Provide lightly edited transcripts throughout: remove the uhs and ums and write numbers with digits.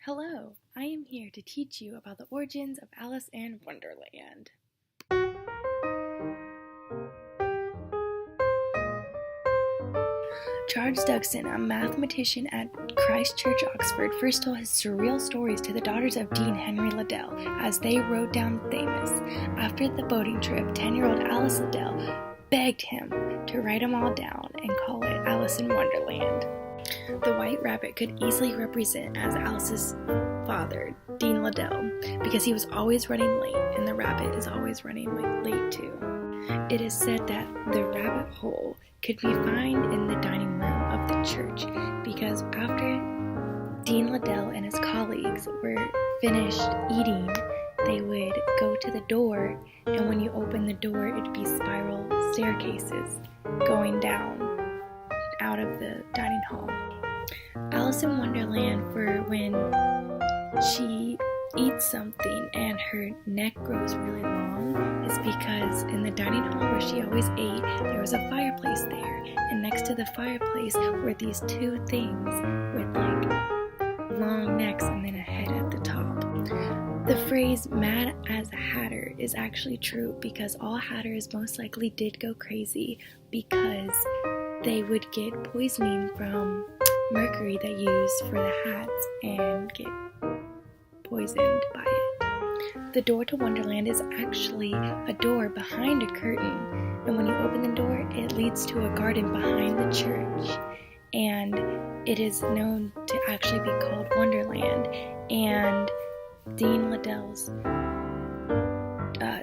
Hello, I am here to teach you about the origins of Alice in Wonderland. Charles Dugson, a mathematician at Christ Church, Oxford, first told his surreal stories to the daughters of Dean Henry Liddell as they wrote down the famous. After the boating trip, 10-year-old Alice Liddell begged him to write them all down and call it Alice in Wonderland. The White Rabbit could easily represent as Alice's father, Dean Liddell, because he was always running late, and the rabbit is always running late too. It is said that the rabbit hole could be found in the dining room of the church, because after Dean Liddell and his colleagues were finished eating, they would go to the door, and when you open the door, it'd be spiral staircases going down out of the dining hall. Alice in Wonderland, for when she eats something and her neck grows really long, is because in the dining hall where she always ate, there was a fireplace there, and next to the fireplace were these two things with long necks and then a head at the top. The phrase "mad as a hatter" is actually true because all hatters most likely did go crazy because they would get poisoning from mercury they used for the hats and get poisoned by it. The door to Wonderland is actually a door behind a curtain, and when you open the door, it leads to a garden behind the church, and it is known to actually be called Wonderland, and Dean Liddell's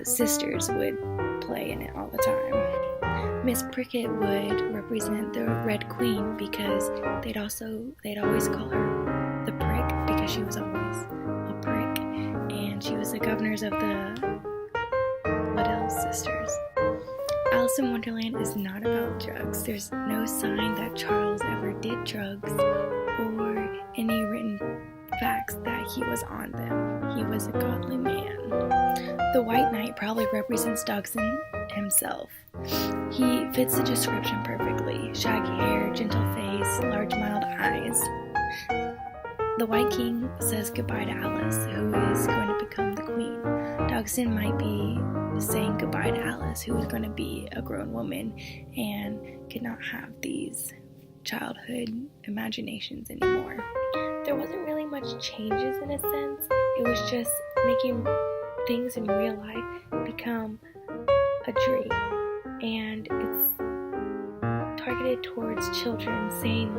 sisters would play in it all the time. Miss Prickett would represent the Red Queen because they'd always call her the Prick because she was always a prick, and she was the governors of the Liddell sisters. Alice in Wonderland is not about drugs. There's no sign that Charles ever did drugs or any written facts that he was on them. He was a godly man. The White Knight probably represents Dugson himself. He fits the description perfectly. Shaggy hair, gentle face, large mild eyes. The White King says goodbye to Alice, who is going to become the queen. Dugson might be saying goodbye to Alice, who is going to be a grown woman and could not have these childhood imaginations anymore. There wasn't really much changes in a sense. It was just making things in real life become a dream, and it's targeted towards children, saying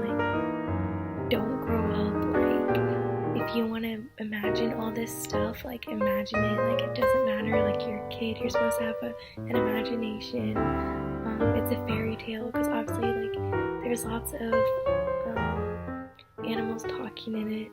don't grow up, if you want to imagine all this stuff, imagine it, it doesn't matter, you're a kid, you're supposed to have an imagination. It's a fairy tale because obviously there's lots of animals talking in it.